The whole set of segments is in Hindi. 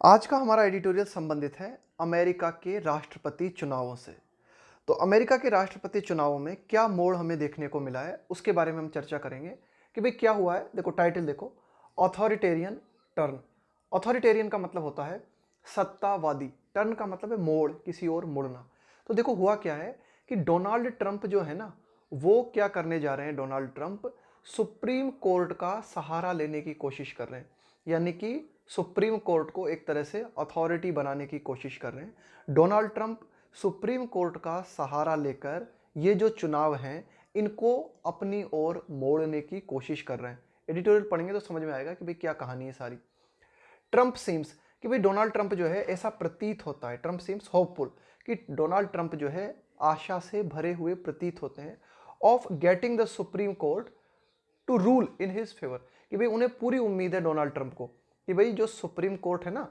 आज का हमारा एडिटोरियल संबंधित है अमेरिका के राष्ट्रपति चुनावों से। तो अमेरिका के राष्ट्रपति चुनावों में क्या मोड़ हमें देखने को मिला है उसके बारे में हम चर्चा करेंगे कि भाई क्या हुआ है। देखो टाइटल देखो, ऑथोरिटेरियन टर्न। ऑथोरिटेरियन का मतलब होता है सत्तावादी, टर्न का मतलब है मोड़, किसी और मुड़ना। तो देखो हुआ क्या है कि डोनाल्ड ट्रंप जो है ना, वो क्या करने जा रहे हैं। डोनाल्ड ट्रंप सुप्रीम कोर्ट का सहारा लेने की कोशिश कर रहे हैं, यानी कि सुप्रीम कोर्ट को एक तरह से अथॉरिटी बनाने की कोशिश कर रहे हैं। डोनाल्ड ट्रंप सुप्रीम कोर्ट का सहारा लेकर ये जो चुनाव हैं इनको अपनी ओर मोड़ने की कोशिश कर रहे हैं। एडिटोरियल पढ़ेंगे तो समझ में आएगा कि भाई क्या कहानी है सारी। ट्रंप सीम्स, कि भाई डोनाल्ड ट्रंप जो है, ऐसा प्रतीत होता है, ट्रंप सीम्स होपफुल, कि डोनाल्ड ट्रंप जो है आशा से भरे हुए प्रतीत होते हैं of getting the supreme court to rule in his favour, कि भाई उन्हें पूरी उम्मीद है डोनाल्ड ट्रंप को कि भाई जो सुप्रीम कोर्ट है ना,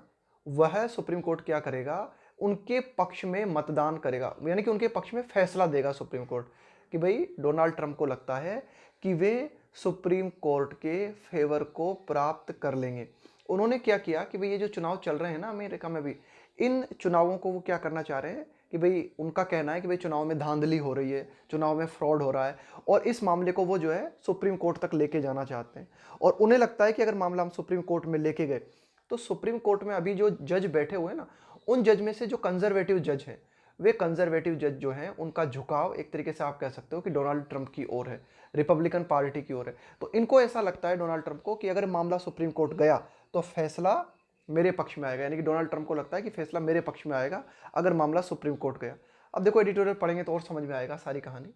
वह सुप्रीम कोर्ट क्या करेगा, उनके पक्ष में मतदान करेगा, यानी कि उनके पक्ष में फैसला देगा सुप्रीम कोर्ट। कि भाई डोनाल्ड ट्रंप को लगता है कि वे सुप्रीम कोर्ट के फेवर को प्राप्त कर लेंगे। उन्होंने क्या किया कि भाई ये जो चुनाव चल रहे हैं ना अमेरिका में भी, इन चुनावों को वो क्या करना चाह रहे हैं कि भाई उनका कहना है कि भाई चुनाव में धांधली हो रही है, चुनाव में फ्रॉड हो रहा है, और इस मामले को वो जो है सुप्रीम कोर्ट तक लेके जाना चाहते हैं। और उन्हें लगता है कि अगर मामला हम सुप्रीम कोर्ट में लेके गए तो सुप्रीम कोर्ट में अभी जो जज बैठे हुए हैं ना, उन जज में से जो कंजर्वेटिव जज हैं, वे कंजर्वेटिव जज जो हैं उनका झुकाव एक तरीके से आप कह सकते हो कि डोनाल्ड ट्रंप की ओर है, रिपब्लिकन पार्टी की ओर है। तो इनको ऐसा लगता है डोनाल्ड ट्रंप को कि अगर मामला सुप्रीम कोर्ट गया तो फैसला मेरे पक्ष में आएगा, यानी कि डोनाल्ड ट्रंप को लगता है कि फैसला मेरे पक्ष में आएगा अगर मामला सुप्रीम कोर्ट गया। अब देखो एडिटोरियल पढ़ेंगे तो और समझ में आएगा सारी कहानी।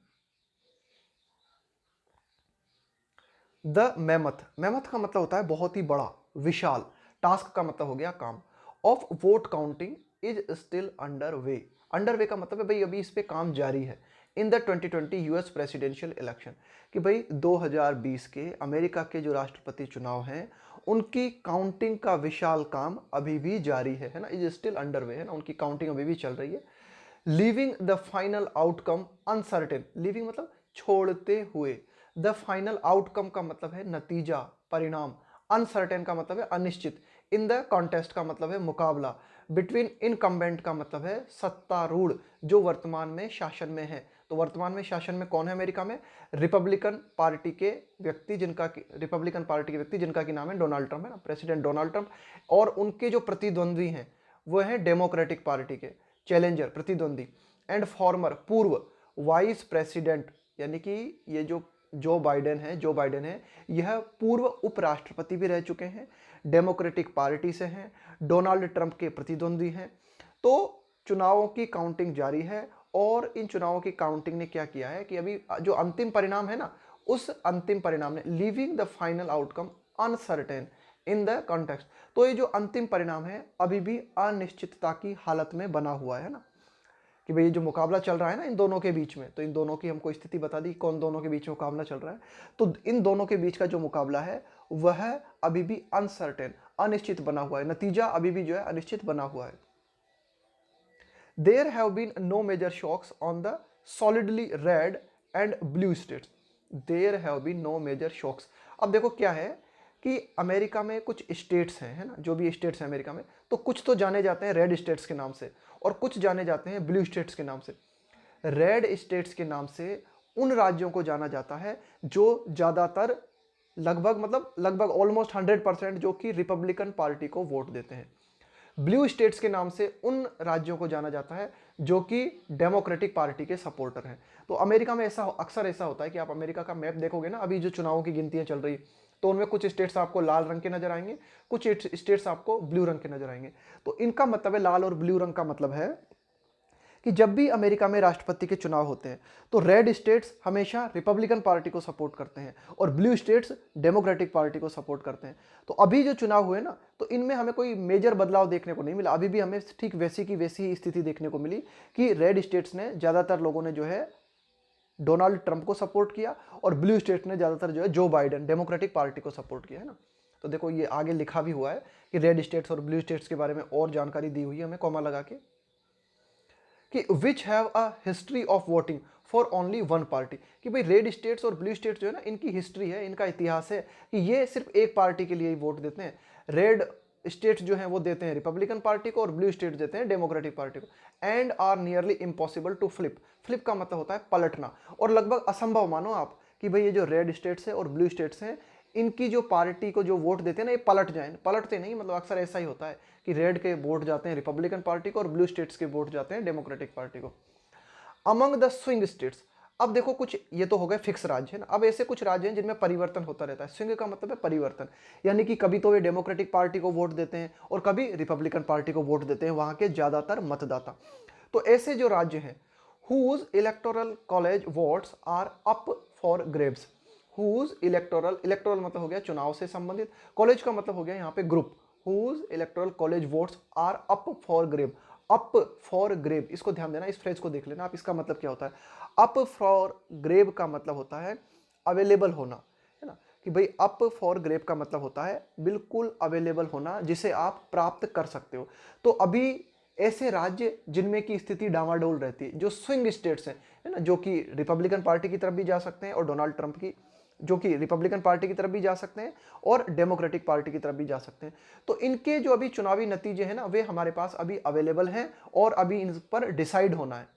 द मेमथ, मेमथ का मतलब होता है बहुत ही बड़ा, विशाल। टास्क का मतलब हो गया काम। Of vote counting is still under way, under way का मतलब है भाई अभी इस पे काम जारी है। In the 2020 US presidential election, कि भाई 2020 के अमेरिका के जो राष्ट्रपति चुनाव हैं उनकी काउंटिंग का विशाल काम अभी भी जारी है ना, इज स्टिल अंडर वे है ना, उनकी काउंटिंग अभी भी चल रही है। Leaving the final outcome uncertain, leaving मतलब छोड़ते हुए, द फाइनल आउटकम का मतलब है नतीजा, परिणाम, अनसर्टेन का मतलब है अनिश्चित, इन द कॉन्टेस्ट का मतलब है मुकाबला, बिटवीन इनकम्बेंट का मतलब है सत्तारूढ़ जो वर्तमान में शासन में है। तो वर्तमान में शासन में कौन है अमेरिका में? रिपब्लिकन पार्टी के व्यक्ति जिनका की रिपब्लिकन पार्टी के व्यक्ति जिनका की नाम है डोनाल्ड ट्रंप, है ना, प्रेसिडेंट डोनाल्ड ट्रंप। और उनके जो प्रतिद्वंद्वी हैं वो हैं डेमोक्रेटिक पार्टी के, चैलेंजर प्रतिद्वंदी, एंड फॉर्मर पूर्व वाइस प्रेसिडेंट, यानी कि ये जो जो बाइडेन है यह पूर्व उपराष्ट्रपति भी रह चुके हैं, डेमोक्रेटिक पार्टी से हैं, डोनाल्ड ट्रंप के प्रतिद्वंदी हैं। तो चुनावों की काउंटिंग जारी है और इन चुनावों की काउंटिंग ने क्या किया है कि अभी जो अंतिम परिणाम है ना, उस अंतिम परिणाम ने leaving the final outcome uncertain in the context, तो ये जो अंतिम परिणाम है अभी भी अनिश्चितता की हालत में बना हुआ है ना, कि भाई ये जो मुकाबला चल रहा है ना इन दोनों के बीच में, तो इन दोनों की हमको स्थिति बता दी कौन दोनों के बीच में मुकाबला चल रहा है। तो इन दोनों के बीच का जो मुकाबला है वह अभी भी अनसर्टेन, अनिश्चित बना हुआ है, नतीजा अभी भी जो है अनिश्चित बना हुआ है। There have been no major shocks on the solidly red and blue states, there have been no major shocks. अब देखो क्या है कि अमेरिका में कुछ स्टेट्स हैं, है ना, जो भी स्टेट्स हैं अमेरिका में, तो कुछ तो जाने जाते हैं रेड स्टेट्स के नाम से और कुछ जाने जाते हैं ब्लू स्टेट्स के नाम से। रेड स्टेट्स के नाम से उन राज्यों को जाना जाता है जो ज़्यादातर, लगभग ऑलमोस्ट 100% जो कि रिपब्लिकन पार्टी को वोट देते हैं। ब्लू स्टेट्स के नाम से उन राज्यों को जाना जाता है जो कि डेमोक्रेटिक पार्टी के सपोर्टर हैं। तो अमेरिका में अक्सर ऐसा होता है कि आप अमेरिका का मैप देखोगे ना, अभी जो चुनावों की गिनतियां चल रही तो उनमें कुछ स्टेट्स आपको लाल रंग के नजर आएंगे, कुछ स्टेट्स आपको ब्लू रंग के नजर आएंगे। तो इनका मतलब है, लाल और ब्लू रंग का मतलब है कि जब भी अमेरिका में राष्ट्रपति के चुनाव होते हैं तो रेड स्टेट्स हमेशा रिपब्लिकन पार्टी को सपोर्ट करते हैं और ब्लू स्टेट्स डेमोक्रेटिक पार्टी को सपोर्ट करते हैं। तो अभी जो चुनाव हुए ना, तो इनमें हमें कोई मेजर बदलाव देखने को नहीं मिला, अभी भी हमें ठीक वैसी की वैसी ही स्थिति देखने को मिली कि रेड स्टेट्स ने, ज़्यादातर लोगों ने जो है डोनाल्ड ट्रंप को सपोर्ट किया और ब्लू स्टेट्स ने ज़्यादातर जो है जो बाइडेन डेमोक्रेटिक पार्टी को सपोर्ट किया, है ना। तो देखो ये आगे लिखा भी हुआ है कि रेड स्टेट्स और ब्लू स्टेट्स के बारे में और जानकारी दी हुई है हमें कॉमा लगा के, कि which have a history of voting for only one party, कि भाई रेड स्टेट्स और ब्लू स्टेट्स जो है ना, इनकी हिस्ट्री है, इनका इतिहास है कि ये सिर्फ एक पार्टी के लिए ही वोट देते हैं। रेड स्टेट्स जो हैं वो देते हैं रिपब्लिकन पार्टी को और ब्लू स्टेट्स देते हैं डेमोक्रेटिक पार्टी को। And are nearly impossible to flip, flip का मतलब होता है पलटना, और लगभग असंभव मानो आप कि भाई ये जो रेड स्टेट्स है और ब्लू स्टेट्स हैं इनकी जो पार्टी को जो वोट देते हैं ना ये पलट जाए, पलटते नहीं, मतलब अक्सर ऐसा ही होता है कि रेड के वोट जाते हैं रिपब्लिकन पार्टी को और ब्लू स्टेट्स के वोट जाते हैं डेमोक्रेटिक पार्टी को। अमंग द स्विंग स्टेट्स, अब देखो कुछ ये तो हो गए फिक्स राज्य है ना, अब ऐसे कुछ राज्य हैं जिनमें परिवर्तन होता रहता है। स्विंग का मतलब है परिवर्तन, यानी कि कभी तो ये डेमोक्रेटिक पार्टी को वोट देते हैं और कभी रिपब्लिकन पार्टी को वोट देते हैं वहां के ज्यादातर मतदाता। तो ऐसे जो राज्य हैं whose electoral college votes are up for grabs, whose electoral, electoral मतलब हो गया चुनाव से संबंधित, कॉलेज का मतलब हो गया यहाँ पे group, whose electoral college votes are up for grab, up for grab, इसको ध्यान देना, इस फ्रेज को देख लेना आप, इसका मतलब क्या होता है। अप फॉर ग्रेब का मतलब होता है अवेलेबल होना, है ना, कि भाई अप फॉर ग्रेब का मतलब होता है बिल्कुल अवेलेबल होना, जिसे आप प्राप्त कर सकते हो। तो अभी ऐसे राज्य जिनमें की स्थिति डामाडोल रहती है, जो स्विंग स्टेट्स हैं, है ना, जो कि रिपब्लिकन पार्टी की तरफ भी जा सकते हैं और डोनाल्ड ट्रंप की, जो कि रिपब्लिकन पार्टी की तरफ भी जा सकते हैं और डेमोक्रेटिक पार्टी की तरफ भी जा सकते हैं। तो इनके जो अभी चुनावी नतीजे हैं ना वे हमारे पास अभी अवेलेबल हैं और अभी इन पर डिसाइड होना है।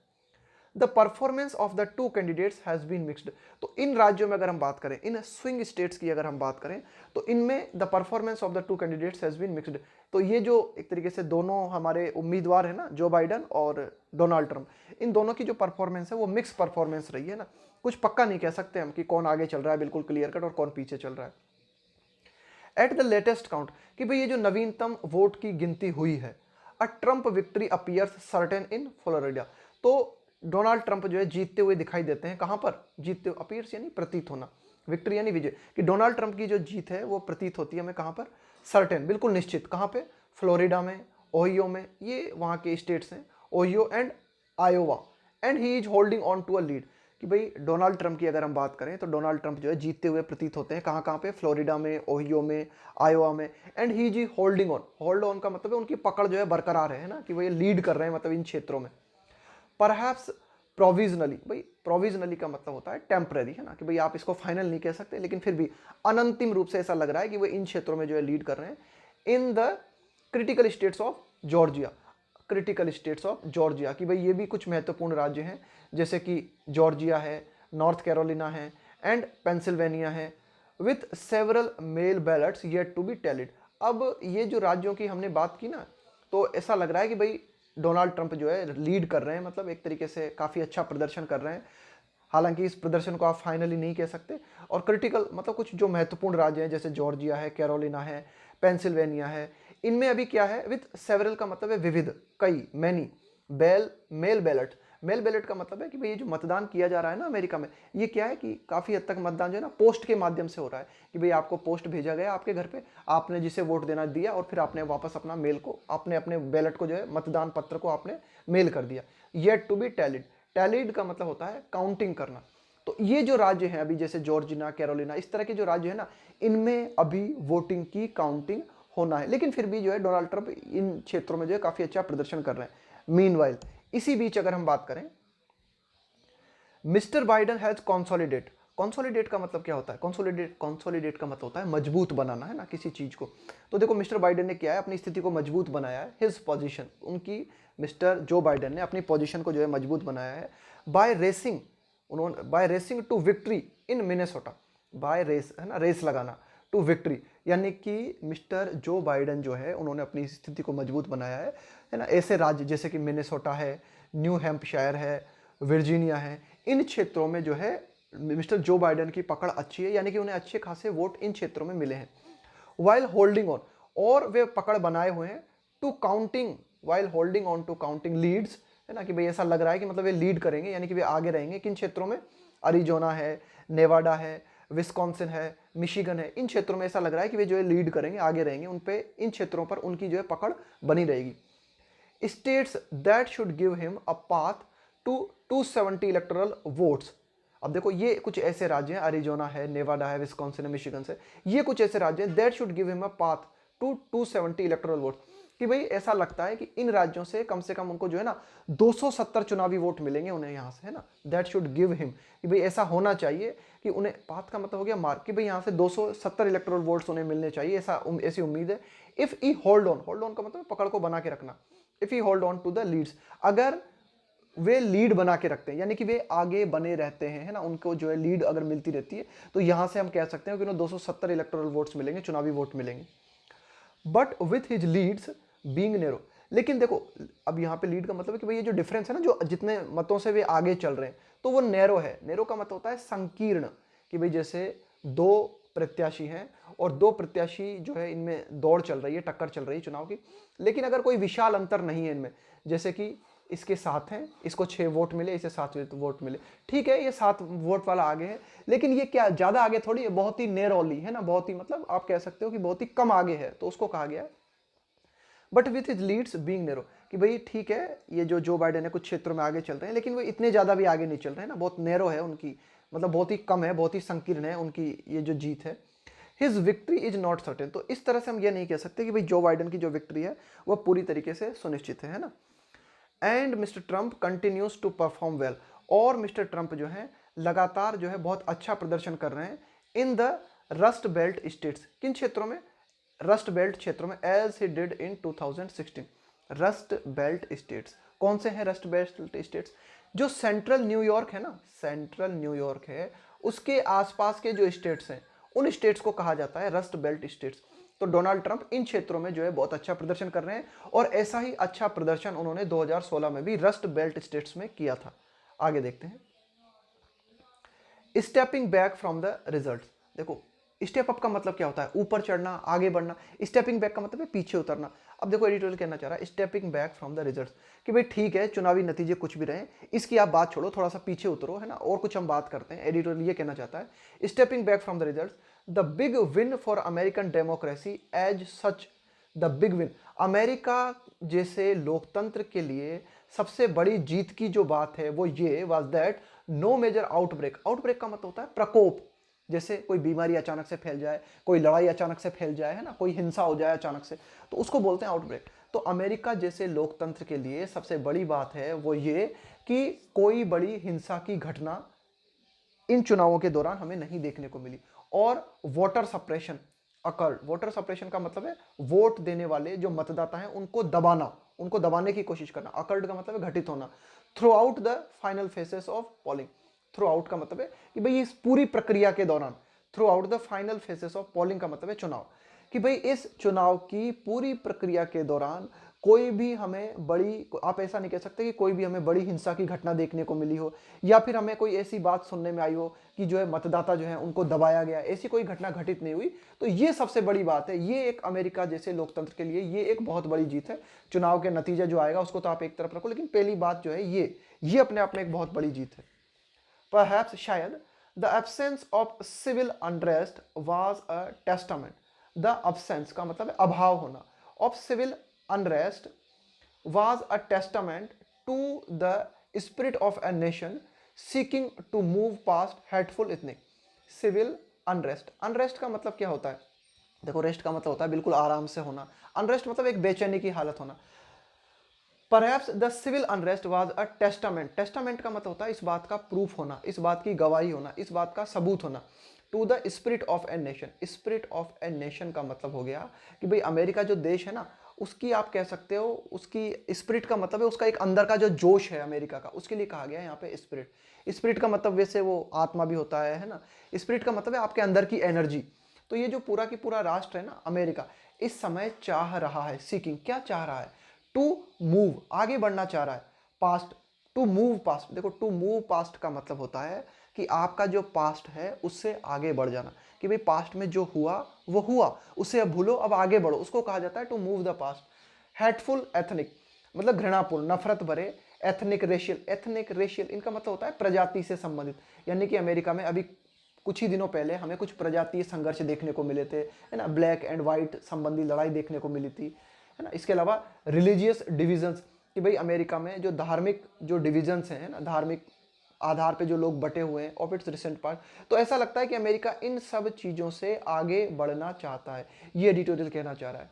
The performance of the two candidates has been mixed, तो इन राज्यों में अगर हम बात करें, इन स्विंग स्टेट्स की अगर हम बात करें, तो इनमें the performance of the two candidates has been mixed. तो ये जो एक तरीके से दोनों हमारे उम्मीदवार है ना, जो बाइडन और डोनाल्ड ट्रंप, इन दोनों की जो परफॉर्मेंस है वो मिक्स परफॉर्मेंस रही है ना, कुछ पक्का नहीं कह सकते हम कि कौन आगे चल रहा है बिल्कुल क्लियर कट और कौन पीछे चल रहा है। एट द लेटेस्ट काउंट, कि भाई ये जो नवीनतम वोट की गिनती हुई है, a Trump victory appears certain in Florida, तो डोनाल्ड ट्रंप जो है जीतते हुए दिखाई देते हैं। कहां पर जीतते हुए, अपीयर्स यानी प्रतीत होना, विक्ट्री यानी विजय, कि डोनाल्ड ट्रंप की जो जीत है वो प्रतीत होती है हमें कहां पर, सर्टेन बिल्कुल निश्चित, कहां पे, फ्लोरिडा में, ओहियो में, ये वहां के स्टेट्स हैं, Ohio and Iowa, and he is holding on to a lead, कि भाई डोनाल्ड ट्रंप की अगर हम बात करें तो डोनाल्ड ट्रंप जो है जीतते हुए प्रतीत होते हैं कहाँ कहाँ पे, फ्लोरिडा में, ओहियो में, आयोवा में, एंड ही जी होल्डिंग ऑन, होल्ड ऑन का मतलब है उनकी पकड़ जो है बरकरार है ना, कि भाई लीड कर रहे हैं मतलब इन क्षेत्रों में। परहैप्स प्रोविजनली, भाई प्रोविजनली का मतलब होता है टेम्पररी, है ना, कि भाई आप इसको फाइनल नहीं कह सकते लेकिन फिर भी अनंतिम रूप से ऐसा लग रहा है कि वो इन क्षेत्रों में जो है लीड कर रहे हैं। In the critical states of Georgia, critical states of Georgia, कि भाई ये भी कुछ महत्वपूर्ण राज्य हैं, जैसे कि जॉर्जिया है, नॉर्थ कैरोलिना है एंड पेंसिल्वेनिया है, with several mail ballots yet to be tallied. अब ये जो राज्यों की हमने बात की ना, तो ऐसा लग रहा है कि भाई डोनाल्ड ट्रंप जो है लीड कर रहे हैं, मतलब एक तरीके से काफ़ी अच्छा प्रदर्शन कर रहे हैं, हालांकि इस प्रदर्शन को आप फाइनली नहीं कह सकते। और क्रिटिकल मतलब कुछ जो महत्वपूर्ण राज्य हैं जैसे जॉर्जिया है, कैरोलिना है, पेंसिल्वेनिया है, इनमें अभी क्या है, विथ सेवरल का मतलब है विविध, कई, many, mail ballot, mail ballot का मतलब है कि भाई ये जो मतदान किया जा रहा है ना अमेरिका में, ये क्या है कि काफ़ी हद तक मतदान जो है ना पोस्ट के माध्यम से हो रहा है, कि भाई आपको पोस्ट भेजा गया आपके घर पे, आपने जिसे वोट देना दिया और फिर आपने वापस अपना मेल को, आपने अपने बैलेट को जो है मतदान पत्र को आपने मेल कर दिया। Yet to be tallied, tallied का मतलब होता है काउंटिंग करना। तो ये जो राज्य हैं अभी जैसे जॉर्जिया, कैरोलिना, इस तरह के जो राज्य है ना, इनमें अभी वोटिंग की काउंटिंग होना है, लेकिन फिर भी जो है डोनाल्ड ट्रंप इन क्षेत्रों में जो है काफ़ी अच्छा प्रदर्शन कर रहे हैं। मीनवाइल, इसी बीच अगर हम बात करें, mister Biden has consolidate, consolidate का मतलब क्या होता है, कॉन्सोलिडेट का मतलब होता है मजबूत बनाना, है ना, किसी चीज को। तो देखो मिस्टर बाइडन ने क्या है, अपनी स्थिति को मजबूत बनाया है, हिज पोजीशन, उनकी मिस्टर जो बाइडन ने अपनी पोजीशन को जो है मजबूत बनाया है, बाय रेसिंग, उन्होंने by racing to victory in Minnesota, by race, है ना, रेस लगाना, टू विक्ट्री, यानी कि मिस्टर जो बाइडन जो है उन्होंने अपनी स्थिति को मजबूत बनाया है ना, ऐसे राज्य जैसे कि मिनेसोटा है, न्यू हैम्पशायर है, वर्जीनिया है, इन क्षेत्रों में जो है मिस्टर जो बाइडन की पकड़ अच्छी है, यानी कि उन्हें अच्छे खासे वोट इन क्षेत्रों में मिले हैं। वाइल होल्डिंग ऑन, और वे पकड़ बनाए हुए हैं, to counting, while holding on to counting leads, है ना, कि भाई ऐसा लग रहा है कि मतलब वे लीड करेंगे, यानी कि वे आगे रहेंगे किन क्षेत्रों में, अरिजोना है, नेवाडा है, विस्कॉन्सिन है, मिशिगन है, इन क्षेत्रों में ऐसा लग रहा है कि वे जो है लीड करेंगे, आगे रहेंगे, उन पे इन क्षेत्रों पर उनकी जो है पकड़ बनी रहेगी। States that should give him a path to 270 electoral votes, अब देखो ये कुछ ऐसे राज्य हैं, अरिजोना है, नेवाडा है, विस्कॉन्सिन है, मिशिगन से, ये कुछ ऐसे राज्य हैं that should give him a path to 270 electoral vote, कि भाई ऐसा लगता है कि इन राज्यों से कम उनको जो है ना 270 चुनावी वोट मिलेंगे उन्हें यहाँ से, है ना, दैट शुड गिव हिम, कि भाई ऐसा होना चाहिए कि उन्हें, पाथ का मतलब हो गया मार्क, कि भाई यहाँ से 270 इलेक्टोरल वोट्स उन्हें मिलने चाहिए, ऐसी उम्मीद है इफ ई होल्ड ऑन का मतलब पकड़ को बना के रखना, if he hold on to the leads, अगर वे लीड बना के रखते हैं यानी कि वे आगे बने रहते हैं, है ना, उनको जो है लीड अगर मिलती रहती है, तो यहां से हम कह सकते हैं कि उन्हें 270 इलेक्टोरल वोट्स मिलेंगे, चुनावी वोट मिलेंगे। But with his leads being narrow, लेकिन देखो अब यहाँ पे लीड का मतलब है कि भाई ये जो डिफरेंस है ना, जो जितने मतों से वे आगे चल रहे हैं, तो वो नैरो है। नैरो का मतलब होता है संकीर्ण, कि भाई जैसे दो प्रत्याशी हैं और दो प्रत्याशी जो है इनमें दौड़ चल रही है, टक्कर चल रही है चुनाव की, लेकिन अगर कोई विशाल अंतर नहीं है इनमें, जैसे कि इसके 7 हैं, इसको 6 वोट मिले, इसे 7 वोट मिले, ठीक है ये 7 वोट वाला आगे है, लेकिन ये क्या ज्यादा आगे थोड़ी है, बहुत ही नेरोली है ना, बहुत ही मतलब आप कह सकते हो कि बहुत ही कम आगे है, तो उसको कहा गया but with his leads being narrow, कि भाई ठीक है ये जो बाइडेन है कुछ क्षेत्रों में आगे चल रहे हैं, लेकिन वो इतने ज्यादा भी आगे नहीं चल रहे हैं ना, बहुत नैरो है उनकी, मतलब बहुत ही कम है, बहुत ही संकीर्ण है उनकी ये जो जीत है। His victory is not certain, तो इस तरह से हम ये नहीं कह सकते कि भाई जो बाइडेन की जो विक्ट्री है वह पूरी तरीके से सुनिश्चित है ना। And mister Trump continues to perform well, और मिस्टर ट्रंप जो है लगातार जो है बहुत अच्छा प्रदर्शन कर रहे हैं in the rust belt states, किन क्षेत्रों में, रस्ट बेल्ट क्षेत्रों में, as he did in 2016। Rust belt states कौन से हैं रस्ट बेल्ट स्टेट्स, जो सेंट्रल न्यूयॉर्क है ना, सेंट्रल न्यूयॉर्क है उसके आसपास के जो स्टेट्स हैं उन स्टेट्स को कहा जाता है रस्ट बेल्ट स्टेट्स। तो डोनाल्ड ट्रंप इन क्षेत्रों में जो है बहुत अच्छा प्रदर्शन कर रहे हैं, और ऐसा ही अच्छा प्रदर्शन उन्होंने 2016 में भी रस्ट बेल्ट स्टेट्स में किया था। आगे देखते हैं, stepping back from the result. देखो स्टेप अप का मतलब क्या होता है, ऊपर चढ़ना, आगे बढ़ना, स्टेपिंग बैक का मतलब है पीछे उतरना। अब देखो एडिटोरियल कहना चाह रहा है stepping back from the results, कि भाई ठीक है चुनावी नतीजे कुछ भी रहे, इसकी आप बात छोड़ो, थोड़ा सा पीछे उतरो, है ना, और कुछ हम बात करते हैं। एडिटोरियल ये कहना चाहता है stepping back from the results, the big win for American democracy as such, the big win, America जैसे लोकतंत्र के लिए सबसे बड़ी जीत की जो बात है वो ये was that no major outbreak, outbreak का मतलब होता है प्रकोप, जैसे कोई बीमारी अचानक से फैल जाए, कोई लड़ाई अचानक से फैल जाए, है ना, कोई हिंसा हो जाए अचानक से, तो उसको बोलते हैं आउटब्रेक। तो अमेरिका जैसे लोकतंत्र के लिए सबसे बड़ी बात है वो ये कि कोई बड़ी हिंसा की घटना इन चुनावों के दौरान हमें नहीं देखने को मिली। और voter suppression occurred, voter suppression का मतलब है वोट देने वाले जो मतदाता हैं उनको दबाना, उनको दबाने की कोशिश करना, अकर्ड का मतलब है घटित होना, through out the final faces of polling, through out का मतलब है कि भाई इस पूरी प्रक्रिया के दौरान, through out the final faces of polling का मतलब है चुनाव, कि भाई इस चुनाव की पूरी प्रक्रिया के दौरान कोई भी हमें बड़ी, आप ऐसा नहीं कह सकते कि कोई भी हमें बड़ी हिंसा की घटना देखने को मिली हो, या फिर हमें कोई ऐसी बात सुनने में आई हो कि जो है मतदाता जो है उनको दबाया गया, ऐसी कोई घटना घटित नहीं हुई। तो ये सबसे बड़ी बात है, ये एक अमेरिका जैसे लोकतंत्र के लिए ये एक बहुत बड़ी जीत है। चुनाव के नतीजा जो आएगा उसको तो आप एक तरफ रखो, लेकिन पहली बात जो है ये अपने आप में एक बहुत बड़ी जीत है। परहैप्स शायद the absence of civil unrest was a testament, the absence का मतलब है अभाव होना, of civil unrest was a testament to the spirit of a nation seeking to move past hateful ethnic civil unrest। Unrest का मतलब क्या होता है, देखो रेस्ट का मतलब होता है बिल्कुल आराम से होना, अनरेस्ट मतलब एक बेचैनी की हालत होना। Perhaps the civil unrest was a testament, testament का मतलब होता है इस बात का प्रूफ होना, इस बात की गवाही होना, इस बात का सबूत होना, to the spirit of a nation. Spirit of a nation का मतलब हो गया कि भाई अमेरिका जो देश है ना, उसकी आप कह सकते हो, उसकी स्पिरिट का मतलब है उसका एक अंदर का जो जोश है अमेरिका का, उसके लिए कहा गया है यहाँ पे स्पिरिट। स्पिरिट का मतलब वैसे वो आत्मा भी होता है ना, स्पिरिट का मतलब है आपके अंदर की एनर्जी। तो ये जो पूरा की पूरा राष्ट्र है ना अमेरिका, इस समय चाह रहा है, सीकिंग क्या चाह रहा है, टू मूव आगे बढ़ना चाह रहा है, पास्ट, टू मूव पास्ट। देखो टू मूव पास्ट का मतलब होता है कि आपका जो पास्ट है उससे आगे बढ़ जाना, कि भाई पास्ट में जो हुआ वो हुआ, उसे अब भूलो, अब आगे बढ़ो, उसको कहा जाता है to move the past. Hateful ethnic मतलब घृणापूर्ण, नफरत भरे, एथनिक रेशियल, एथनिक रेशियल इनका मतलब होता है प्रजाति से संबंधित, यानी कि अमेरिका में अभी कुछ ही दिनों पहले हमें कुछ प्रजातीय संघर्ष देखने को मिले थे, है ना, ब्लैक एंड व्हाइट संबंधी लड़ाई देखने को मिली थी, है ना। इसके अलावा रिलीजियस डिविजन्स, कि भाई अमेरिका में जो धार्मिक जो डिविजन्स हैं ना, धार्मिक आधार पे जो लोग बटे हुए हैं ऑफ इट्स रिसेंट पार्ट, तो ऐसा लगता है कि अमेरिका इन सब चीज़ों से आगे बढ़ना चाहता है, ये एडिटोरियल कहना चाह रहा है।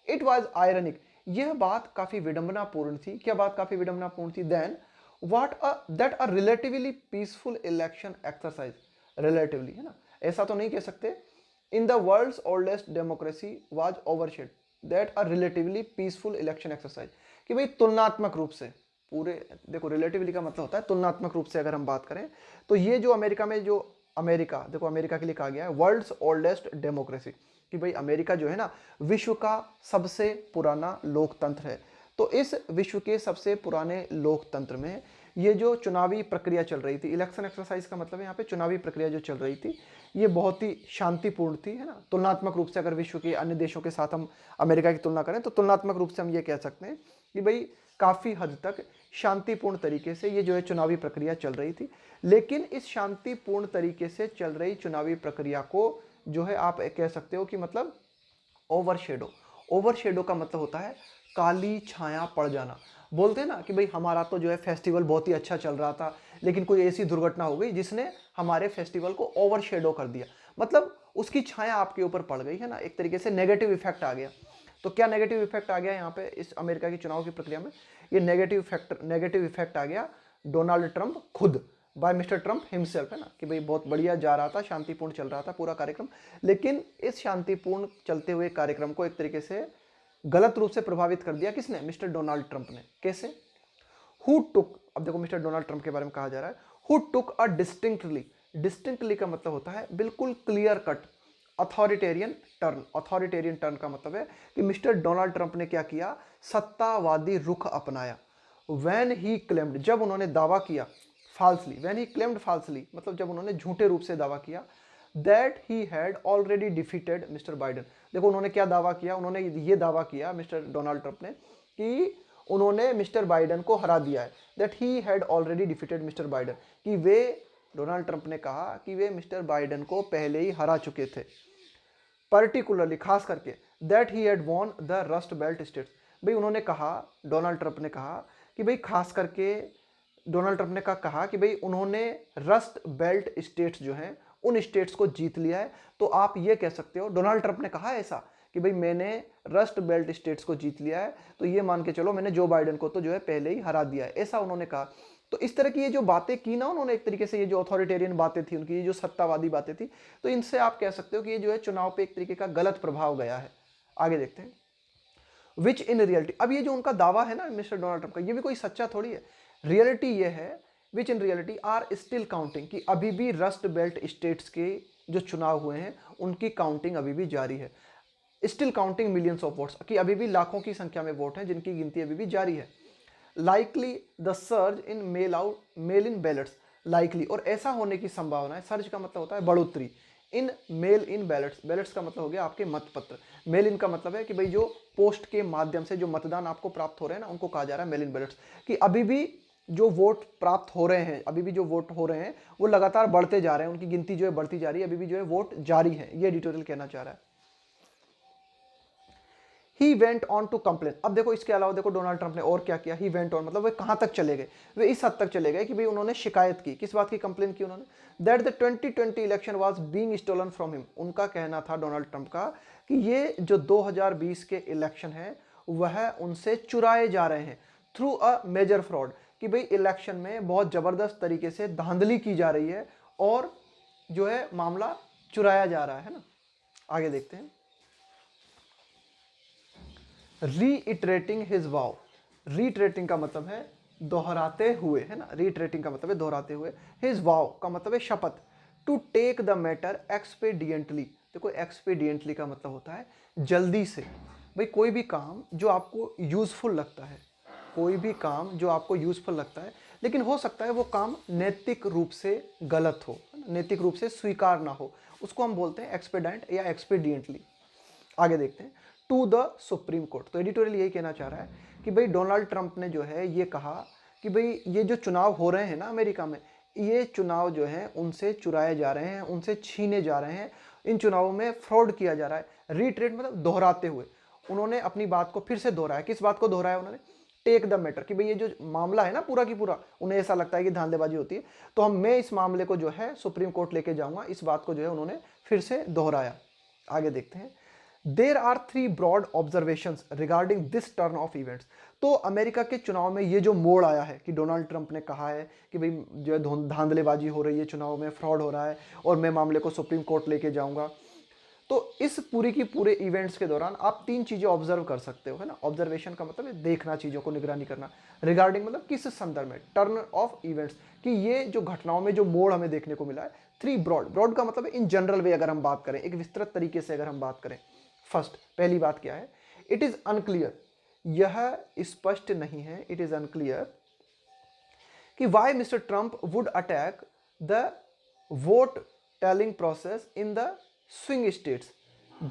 इट वॉज आयरनिक, यह बात काफ़ी विडंबनापूर्ण थी, क्या बात काफ़ी विडंबनापूर्ण थी, then what that a relatively peaceful election exercise, relatively है ना, ऐसा तो नहीं कह सकते, in the world's oldest democracy was overshadowed, that are relatively peaceful election exercise, कि भाई तुलनात्मक रूप से पूरे, देखो रिलेटिवली का मतलब होता है तुलनात्मक रूप से अगर हम बात करें तो ये जो अमेरिका में जो अमेरिका, देखो अमेरिका के लिए कहा गया है वर्ल्ड्स ओल्डेस्ट डेमोक्रेसी, कि भाई अमेरिका जो है ना विश्व का सबसे पुराना लोकतंत्र है। तो इस विश्व के सबसे पुराने लोकतंत्र में ये जो चुनावी प्रक्रिया चल रही थी, इलेक्शन एक्सरसाइज का मतलब है यहाँ पे चुनावी प्रक्रिया जो चल रही थी, ये बहुत ही शांतिपूर्ण थी, है ना। तुलनात्मक रूप से अगर विश्व के अन्य देशों के साथ हम अमेरिका की तुलना करें तो तुलनात्मक रूप से हम ये कह सकते हैं कि भाई काफ़ी हद तक शांतिपूर्ण तरीके से ये जो है चुनावी प्रक्रिया चल रही थी। लेकिन इस शांतिपूर्ण तरीके से चल रही चुनावी प्रक्रिया को जो है आप कह सकते हो कि मतलब ओवरशेडो, ओवरशेडो का मतलब होता है काली छाया पड़ जाना। बोलते हैं ना कि भाई हमारा तो जो है फेस्टिवल बहुत ही अच्छा चल रहा था, लेकिन कोई ऐसी दुर्घटना हो गई जिसने हमारे फेस्टिवल को ओवरशेडो कर दिया, मतलब उसकी छाया आपके ऊपर पड़ गई, है ना, एक तरीके से नेगेटिव इफेक्ट आ गया। तो क्या नेगेटिव इफेक्ट आ गया यहाँ पे इस अमेरिका की चुनाव की प्रक्रिया में? ये नेगेटिव इफेक्ट आ गया डोनाल्ड ट्रंप खुद, बाय मिस्टर ट्रंप हिमसेल्फ, है ना, कि भाई बहुत बढ़िया जा रहा था, शांतिपूर्ण चल रहा था पूरा कार्यक्रम, लेकिन इस शांतिपूर्ण चलते हुए कार्यक्रम को एक तरीके से गलत रूप से प्रभावित कर दिया किसने? मिस्टर डोनाल्ड ट्रंप ने। कैसे? हु टुक, अब देखो मिस्टर डोनाल्ड ट्रंप के बारे में कहा जा रहा है who took a distinctly, distinctly का मतलब होता है बिल्कुल clear cut authoritarian turn. Authoritarian turn का मतलब है कि मिस्टर डोनाल्ड ट्रंप ने क्या किया? सत्तावादी रुख अपनाया। व्हेन ही क्लेम्ड, जब उन्होंने दावा किया, फाल्सली, व्हेन ही क्लेम्ड फाल्सली मतलब जब उन्होंने झूठे रूप से दावा किया, that he had already defeated mister Biden. देखो उन्होंने क्या दावा किया? उन्होंने ये दावा किया मिस्टर डोनाल्ड ट्रंप ने कि उन्होंने मिस्टर बाइडन को हरा दिया है, that he had already defeated mister Biden, कि वे, डोनाल्ड ट्रंप ने कहा कि वे मिस्टर बाइडन को पहले ही हरा चुके थे। पर्टिकुलरली, खास करके, that he had won the rust belt states. भाई उन्होंने कहा, डोनाल्ड ट्रंप ने कहा कि भाई खास करके, डोनाल्ड ट्रंप ने कहा कि भाई उन्होंने रस्ट बेल्ट स्टेट्स जो हैं उन स्टेट्स को जीत लिया है। तो आप ये कह सकते हो, डोनाल्ड ट्रंप ने कहा ऐसा कि भाई मैंने रस्ट बेल्ट स्टेट्स को जीत लिया है, तो ये मान के चलो मैंने जो बाइडन को तो जो है पहले ही हरा दिया है, ऐसा उन्होंने कहा। तो इस तरह की ये जो बातें की ना उन्होंने, एक तरीके से ये जो अथॉरिटेरियन बातें थी उनकी, ये जो सत्तावादी बातें थी, तो इनसे आप कह सकते हो कि ये जो है चुनाव पे एक तरीके का गलत प्रभाव गया है। आगे देखते हैं। विच इन रियलिटी, अब ये जो उनका दावा है ना मिस्टर डोनाल्ड ट्रंप का, ये भी कोई सच्चा थोड़ी है। रियलिटी ये है, which in reality are still counting, कि अभी भी रस्ट बेल्ट स्टेट्स के जो चुनाव हुए हैं उनकी काउंटिंग अभी भी जारी है। Still counting millions of votes, कि अभी भी लाखों की संख्या में वोट हैं जिनकी गिनती अभी भी जारी है। Likely the surge in mail in ballots, likely, और ऐसा होने की संभावना है, सर्ज का मतलब होता है बढ़ोतरी, इन मेल इन बैलेट्स, बैलेट्स का मतलब हो गया आपके मतपत्र, मेल इन का मतलब है कि भाई जो पोस्ट के माध्यम से जो मतदान आपको प्राप्त हो रहे हैं ना उनको कहा जा रहा है मेल इन बैलेट्स, कि अभी भी जो वोट प्राप्त हो रहे हैं, अभी भी जो वोट हो रहे हैं वो लगातार बढ़ते जा रहे हैं, उनकी गिनती जो है बढ़ती जा रही है, अभी भी जो है वोट जारी है, ये एडिटोरियल कहना चाह रहा है। He went on to complain, अब देखो इसके अलावा देखो डोनाल्ड ट्रंप ने और क्या किया। ही वेंट ऑन मतलब वे कहां तक चले गए? वे इस हद तक चले गए कि भाई उन्होंने शिकायत की, किस बात की कंप्लेन की उन्होंने? That the 2020 election was being stolen from him, उनका कहना था डोनाल्ड ट्रंप का कि ये जो 2020 के इलेक्शन है वह उनसे चुराए जा रहे हैं थ्रू अ मेजर फ्रॉड, कि भाई इलेक्शन में बहुत जबरदस्त तरीके से धांधली की जा रही है और जो है मामला चुराया जा रहा है ना। आगे देखते हैं। रीइटरेटिंग हिज वाव, रीइटरेटिंग का मतलब है दोहराते हुए, है ना, रीइटरेटिंग का मतलब है दोहराते हुए, हिज वाव का मतलब है शपथ, टू टेक द मैटर एक्सपेडिएंटली, देखो एक्सपेडिएंटली का मतलब होता है जल्दी से। भाई कोई भी काम जो आपको यूजफुल लगता है, कोई भी काम जो आपको यूजफुल लगता है, लेकिन हो सकता है वो काम नैतिक रूप से गलत हो, नैतिक रूप से स्वीकार ना हो, उसको हम बोलते हैं एक्सपेडेंट या एक्सपेडिएंटली। आगे देखते हैं। टू द सुप्रीम कोर्ट, तो एडिटोरियल यही कहना चाह रहा है कि भाई डोनाल्ड ट्रंप ने जो है ये कहा कि भाई ये जो चुनाव हो रहे हैं ना अमेरिका में, ये चुनाव जो है उनसे चुराए जा रहे हैं, उनसे छीने जा रहे हैं, इन चुनावों में फ्रॉड किया जा रहा है। रीट्रेट मतलब दोहराते हुए, उन्होंने अपनी बात को फिर से दोहराया। किस बात को दोहराया उन्होंने? टेक द मैटर, कि भाई ये जो मामला है ना पूरा की पूरा, उन्हें ऐसा लगता है कि धांधलेबाजी होती है, तो मैं इस मामले को जो है सुप्रीम कोर्ट लेके जाऊंगा, इस बात को जो है उन्होंने फिर से दोहराया। आगे देखते हैं। There are 3 broad observations regarding this turn of events, तो अमेरिका के चुनाव में ये जो मोड़ आया है कि डोनाल्ड ट्रंप ने कहा है कि भाई जो है धांधलेबाजी हो रही है, चुनाव में फ्रॉड हो रहा है और मैं मामले को सुप्रीम कोर्ट लेके जाऊंगा, तो इस पूरी की पूरे इवेंट्स के दौरान आप तीन चीजें ऑब्जर्व कर सकते हो, है ना। ऑब्जर्वेशन का मतलब है देखना, चीजों को निगरानी करना। रिगार्डिंग मतलब किस संदर्भ में, टर्न ऑफ इवेंट्स, कि ये जो घटनाओं में जो मोड़ हमें देखने को मिला है। थ्री ब्रॉड, ब्रॉड का मतलब है इन जनरल वे, अगर हम बात करें एक विस्तृत तरीके से अगर हम बात करें। फर्स्ट, पहली बात क्या है, इट इज अनक्लियर, यह स्पष्ट नहीं है, इट इज अनक्लियर कि why mister Trump would attack the vote telling process in the swing states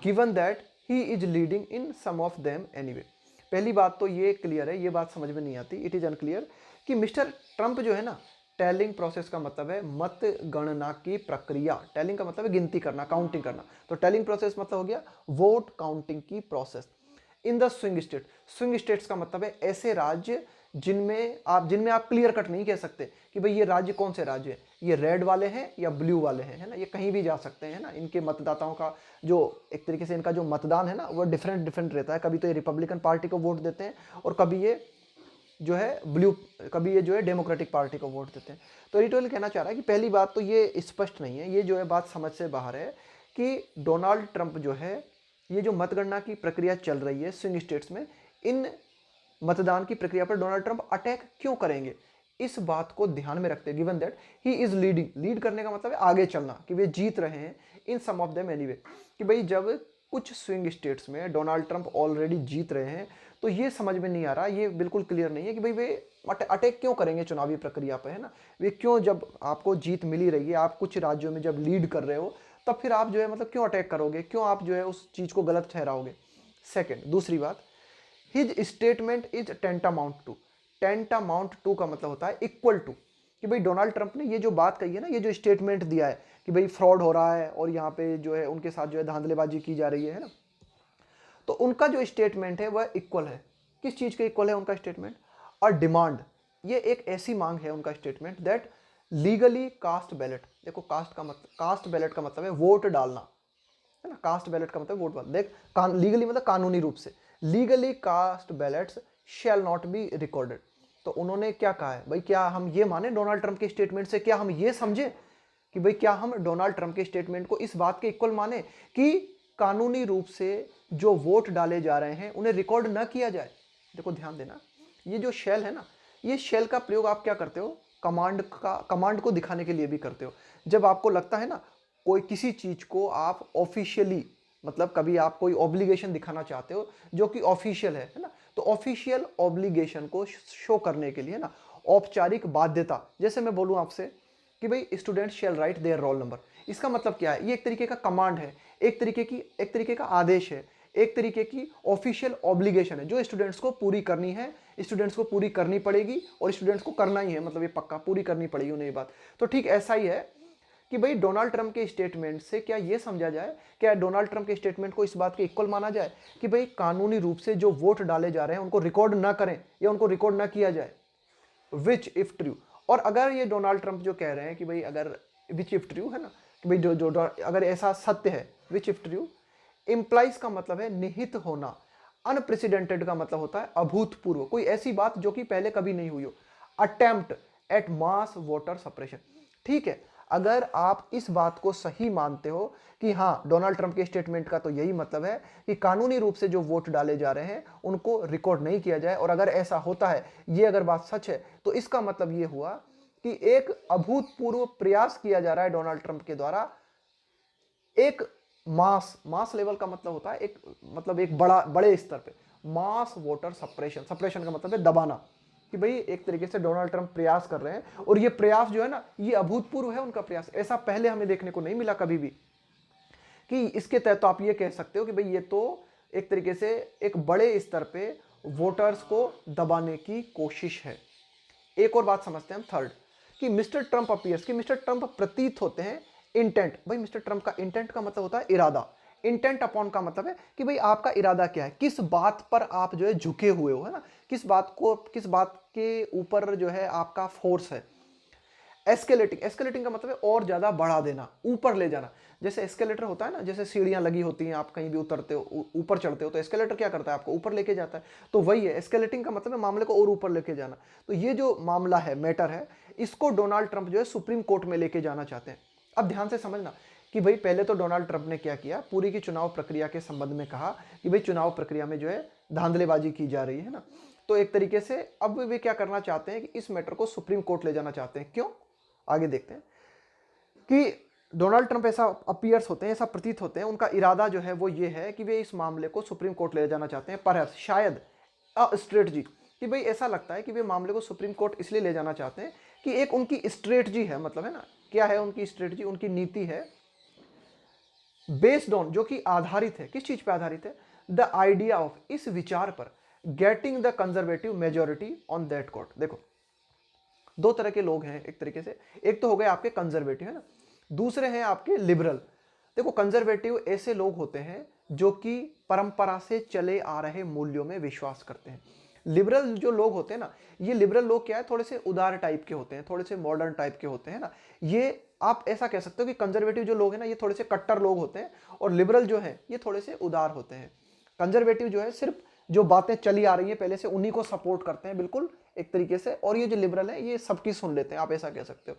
given that he is leading in some of them anyway. पहली बात तो ये क्लियर है, ये बात समझ में नहीं आती, इट इज अनक्लियर कि मिस्टर ट्रंप जो है ना, टेलिंग प्रोसेस का मतलब है मत गणना की प्रक्रिया, टेलिंग का मतलब है गिनती करना, काउंटिंग करना, तो टेलिंग प्रोसेस मतलब हो गया वोट काउंटिंग की process in the swing state. Swing states का मतलब है ऐसे राज्य जिनमें आप क्लियर कट नहीं कह सकते कि भाई ये राज्य कौन से राज्य है, ये रेड वाले हैं या ब्लू वाले हैं, है ना, ये कहीं भी जा सकते हैं, है ना। इनके मतदाताओं का जो एक तरीके से इनका जो मतदान है ना, वो डिफरेंट डिफरेंट रहता है। कभी तो ये रिपब्लिकन पार्टी को वोट देते हैं और कभी ये जो है ब्लू, कभी ये जो है डेमोक्रेटिक पार्टी को वोट देते हैं। तो एडिटोरियल कहना चाह रहा है कि पहली बात तो ये स्पष्ट नहीं है, ये जो है बात समझ से बाहर है कि डोनाल्ड ट्रंप जो है, ये जो मतगणना की प्रक्रिया चल रही है स्विंग स्टेट्स में, इन मतदान की प्रक्रिया पर डोनाल्ड ट्रंप अटैक क्यों करेंगे, इस बात को ध्यान में रखते, given that he is leading, lead करने का मतलब है आगे चलना, कि वे जीत रहे हैं इन सम ऑफ देम एनीवे, कि भाई जब कुछ स्विंग स्टेट्स में डोनाल्ड ट्रंप ऑलरेडी जीत रहे हैं, तो ये समझ में नहीं आ रहा, ये बिल्कुल क्लियर नहीं है कि भाई वे अटैक क्यों करेंगे चुनावी प्रक्रिया पर, है ना। वे क्यों, जब आपको जीत मिली रही है, आप कुछ राज्यों में जब लीड कर रहे हो, तब फिर आप जो है मतलब क्यों अटैक करोगे, क्यों आप जो है उस चीज को गलत ठहराओगे। सेकेंड, दूसरी बात, his statement is tantamount to, tantamount to का मतलब होता है इक्वल टू, कि भाई डोनाल्ड ट्रंप ने ये जो बात कही है ना, ये जो स्टेटमेंट दिया है कि भाई फ्रॉड हो रहा है और यहाँ पे जो है उनके साथ जो है धांधलेबाजी की जा रही है ना, तो उनका जो स्टेटमेंट है वह इक्वल है। किस चीज के इक्वल है उनका स्टेटमेंट, और डिमांड, ये एक ऐसी मांग है उनका statement that legally cast ballot, देखो कास्ट का मतलब, कास्ट बैलेट का मतलब है वोट डालना, है ना। कास्ट बैलेट का मतलब वोट डालना, देख लीगली मतलब कानूनी रूप से, legally cast ballots shall not be recorded. तो उन्होंने क्या कहा है भाई, क्या हम ये माने डोनाल्ड ट्रंप के स्टेटमेंट से, क्या हम ये समझे कि भाई क्या हम डोनाल्ड ट्रंप के स्टेटमेंट को इस बात के इक्वल माने कि कानूनी रूप से जो वोट डाले जा रहे हैं उन्हें रिकॉर्ड ना किया जाए। देखो ध्यान देना, ये जो शेल है ना, ये शेल का प्रयोग आप क्या करते हो, कमांड को दिखाने के लिए भी करते हो। जब आपको लगता है ना कोई किसी चीज को आप ऑफिशियली, मतलब कभी आप कोई ऑब्लिगेशन दिखाना चाहते हो जो कि ऑफिशियल है ना, तो ऑफिशियल ऑब्लिगेशन को शो करने के लिए ना, औपचारिक बाध्यता, जैसे मैं बोलूं आपसे कि भाई student shall write their roll number, इसका मतलब क्या है, ये एक तरीके का कमांड है, एक तरीके का आदेश है, एक तरीके की ऑफिशियल ऑब्लिगेशन है जो स्टूडेंट्स को पूरी करनी है, स्टूडेंट्स को पूरी करनी पड़ेगी और स्टूडेंट्स को करना ही है, मतलब ये पक्का पूरी करनी पड़ेगी उन्हें ये बात। तो ठीक ऐसा ही है कि भाई डोनाल्ड ट्रंप के स्टेटमेंट से क्या ये समझा जाए, क्या डोनाल्ड ट्रंप के स्टेटमेंट को इस बात के इक्वल माना जाए कि भाई कानूनी रूप से जो वोट डाले जा रहे हैं उनको रिकॉर्ड ना करें या उनको रिकॉर्ड ना किया जाए, विच इफ ट्रू। और अगर ये डोनाल्ड ट्रंप जो कह रहे हैं कि भाई अगर विच इफ ट्रू है ना, कि भाई जो अगर ऐसा सत्य है, विच इफ ट्रू इंप्लाइज का मतलब है निहित होना, अनप्रेसिडेंटेड का मतलब होता है अभूतपूर्व, कोई ऐसी बात जो कि पहले कभी नहीं हुई हो, attempt at mass voter suppression. ठीक है, अगर आप इस बात को सही मानते हो कि हाँ डोनाल्ड ट्रंप के स्टेटमेंट का तो यही मतलब है कि कानूनी रूप से जो वोट डाले जा रहे हैं उनको रिकॉर्ड नहीं किया जाए, और अगर ऐसा होता है, ये अगर बात सच है, तो इसका मतलब ये हुआ कि एक अभूतपूर्व प्रयास किया जा रहा है डोनाल्ड ट्रंप के द्वारा, एक मास लेवल का मतलब होता है एक, मतलब एक बड़े स्तर पे मास वोटर सप्रेशन, सप्रेशन का मतलब है दबाना, कि भाई एक तरीके से डोनाल्ड ट्रंप प्रयास कर रहे हैं, और ये प्रयास जो है ना, ये अभूतपूर्व है उनका प्रयास, ऐसा पहले हमें देखने को नहीं मिला कभी भी। कि इसके तहत तो आप ये कह सकते हो कि भाई ये तो एक तरीके से एक बड़े स्तर पे वोटर्स को दबाने की कोशिश है। एक और बात समझते हैं हम, थर्ड, कि मिस्टर ट्रंप अपीयर्स, कि मिस्टर ट्रंप प्रतीत होते हैं इंटेंट, भाई मिस्टर ट्रंप का इंटेंट का मतलब होता है इरादा, इंटेंट अपॉन का मतलब है कि भाई आपका इरादा क्या है, किस बात पर आप जो है झुके हुए हो, है ना, किस बात के ऊपर जो है आपका फोर्स है। एस्केलेटिंग, एस्केलेटिंग का मतलब है और ज्यादा बढ़ा देना, ऊपर ले जाना। जैसे एस्केलेटर होता है ना, जैसे सीढ़ियां लगी होती हैं, आप कहीं भी उतरते हो, ऊपर चढ़ते हो, तो एस्केलेटर क्या करता है, आपको ऊपर लेके जाता है। तो वही है, एस्केलेटिंग का मतलब है मामले को और ऊपर लेके जाना। तो ये जो मामला है, मैटर है, इसको डोनाल्ड ट्रंप जो है सुप्रीम कोर्ट में लेके जाना चाहते हैं। अब ध्यान से समझना, कि भाई पहले तो डोनाल्ड ट्रंप ने क्या किया, पूरी की चुनाव प्रक्रिया के संबंध में कहा कि भाई चुनाव प्रक्रिया में जो है धांधलेबाजी की जा रही है ना। तो एक तरीके से अब वे क्या करना चाहते हैं कि इस मैटर को सुप्रीम कोर्ट ले जाना चाहते हैं। क्यों, आगे देखते हैं कि डोनाल्ड ट्रंप ऐसा अपीयर्स होते हैं, ऐसा प्रतीत होते हैं, उनका इरादा जो है वो ये है कि वे इस मामले को सुप्रीम कोर्ट ले जाना चाहते हैं। पर शायद स्ट्रेटजी, कि भाई ऐसा लगता है कि वे मामले को सुप्रीम कोर्ट इसलिए ले जाना चाहते हैं कि एक उनकी स्ट्रेटजी है, मतलब है ना, क्या है उनकी स्ट्रेटजी, उनकी नीति है बेस्ड ऑन, जो कि आधारित है, किस चीज पे आधारित है, द आइडिया ऑफ, इस विचार पर, getting the conservative majority on that court. देखो दो तरह के लोग हैं एक तरीके से, एक तो हो गए आपके कंजर्वेटिव, है ना, दूसरे हैं आपके लिबरल। देखो कंजर्वेटिव ऐसे लोग होते हैं जो कि परंपरा से चले आ रहे मूल्यों में विश्वास करते हैं। लिबरल जो लोग होते हैं ना, ये लिबरल लोग क्या है, थोड़े से उदार टाइप के होते हैं, थोड़े से मॉडर्न टाइप के होते हैं ना। ये आप ऐसा कह सकते हो कि कंजर्वेटिव जो लोग हैं ना, ये थोड़े से कट्टर लोग होते हैं, और लिबरल जो है ये थोड़े से उदार होते हैं। कंजर्वेटिव जो है सिर्फ जो बातें चली आ रही हैं पहले से उन्हीं को सपोर्ट करते हैं बिल्कुल एक तरीके से, और ये जो लिबरल है ये सबकी सुन लेते हैं, आप ऐसा कह सकते हो।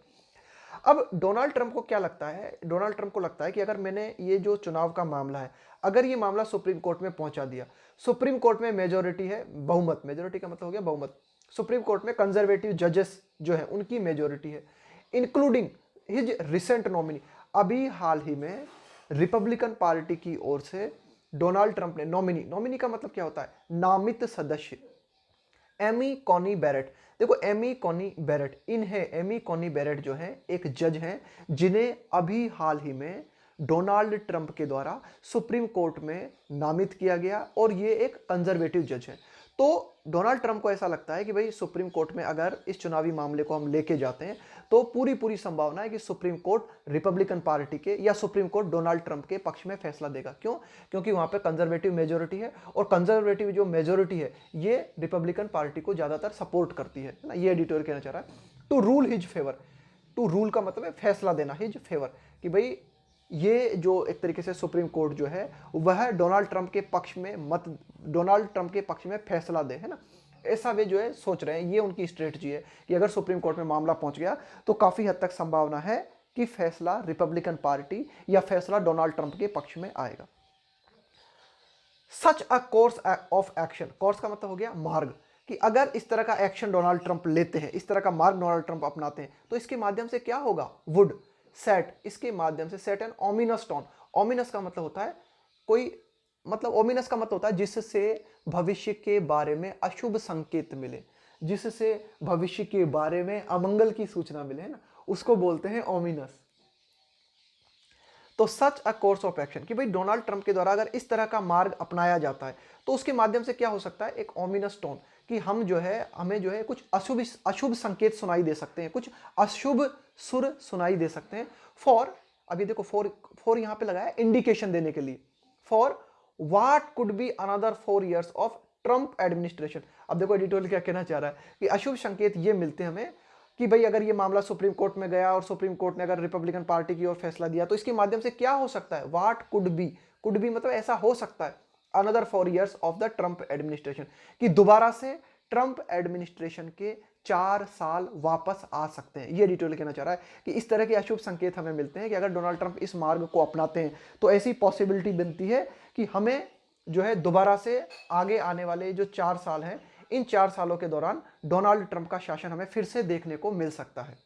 अब डोनाल्ड ट्रंप को क्या लगता है, डोनाल्ड ट्रंप को लगता है कि अगर मैंने ये जो चुनाव का मामला है, अगर ये मामला सुप्रीम कोर्ट में पहुंचा दिया, सुप्रीम कोर्ट में मेजोरिटी है, बहुमत, मेजोरिटी का मतलब हो गया बहुमत, सुप्रीम कोर्ट में कंजर्वेटिव जजेस जो है उनकी मेजोरिटी है, इंक्लूडिंग हिज रिसेंट नॉमिनी, अभी हाल ही में रिपब्लिकन पार्टी की ओर से डोनाल्ड ट्रंप ने नॉमिनी, नॉमिनी का मतलब क्या होता है, नामित सदस्य, एमी कॉनी बैरेट। देखो एमी कॉनी बैरेट, इन्हें एमी कॉनी बैरेट जो है एक जज हैं जिन्हें अभी हाल ही में डोनाल्ड ट्रंप के द्वारा सुप्रीम कोर्ट में नामित किया गया, और ये एक कंजर्वेटिव जज है। तो डोनाल्ड ट्रंप को ऐसा लगता है कि भाई सुप्रीम कोर्ट में अगर इस चुनावी मामले को हम लेके जाते हैं तो पूरी संभावना है कि सुप्रीम कोर्ट रिपब्लिकन पार्टी के या सुप्रीम कोर्ट डोनाल्ड ट्रंप के पक्ष में फैसला देगा। क्यों, क्योंकि वहां पे कंजर्वेटिव मेजोरिटी है, और कंजर्वेटिव जो मेजोरिटी है ये रिपब्लिकन पार्टी को ज्यादातर सपोर्ट करती है ना। ये एडिटोरियल कहना चाह रहा है to rule his favour, to rule का मतलब है फैसला देना, हिज फेवर, कि भाई ये जो एक तरीके से सुप्रीम कोर्ट जो है वह डोनाल्ड ट्रंप के पक्ष में डोनाल्ड ट्रंप के पक्ष में फैसला दे, है ना। ऐसा वे जो है सोच रहे हैं, ये उनकी स्ट्रेटजी है कि अगर सुप्रीम कोर्ट में मामला पहुंच गया तो काफी हद तक संभावना है कि फैसला रिपब्लिकन पार्टी या फैसला डोनाल्ड ट्रंप के पक्ष में आएगा। Such a course of action, course का मतलब हो गया मार्ग, कि अगर इस तरह का एक्शन डोनाल्ड ट्रंप लेते हैं, इस तरह का मार्ग डोनाल्ड ट्रंप अपनाते हैं, तो इसके माध्यम से क्या होगा, वुड सेट, इसके माध्यम से set an ominous tone, ominous का मतलब होता है कोई, मतलब ओमिनस का मतलब होता है जिससे भविष्य के बारे में अशुभ संकेत मिले, जिससे भविष्य के बारे में अमंगल की सूचना मिले, है ना, उसको बोलते हैं ओमिनस। तो सच अ कोर्स ऑफ एक्शन, कि भाई डोनाल्ड ट्रंप के द्वारा अगर इस तरह का मार्ग अपनाया जाता है तो उसके माध्यम से क्या हो सकता है, एक ओमिनस टोन, कि हम जो है, हमें जो है कुछ अशुभ संकेत सुनाई दे सकते हैं, कुछ अशुभ सुर सुनाई दे सकते हैं। फॉर, अभी देखो फॉर यहां पे लगाया इंडिकेशन देने के लिए, for what could be another 4 years of Trump administration. अब देखो एडिटोरियल क्या कहना चाह रहा है कि अशुभ संकेत ये मिलते हैं हमें कि भाई अगर ये मामला सुप्रीम कोर्ट में गया और सुप्रीम कोर्ट ने अगर रिपब्लिकन पार्टी की ओर फैसला दिया तो इसके माध्यम से क्या हो सकता है, व्हाट कुड बी मतलब ऐसा हो सकता है, another 4 years of the Trump administration, कि दोबारा से ट्रंप एडमिनिस्ट्रेशन के 4 साल वापस आ सकते हैं। ये एडिटोरियल कहना चाह रहा है कि इस तरह के अशुभ संकेत हमें मिलते हैं कि अगर डोनाल्ड ट्रंप इस मार्ग को अपनाते हैं तो ऐसी पॉसिबिलिटी बनती है कि हमें जो है दोबारा से आगे आने वाले जो 4 साल हैं, इन 4 सालों के दौरान डोनाल्ड ट्रंप का शासन हमें फिर से देखने को मिल सकता है।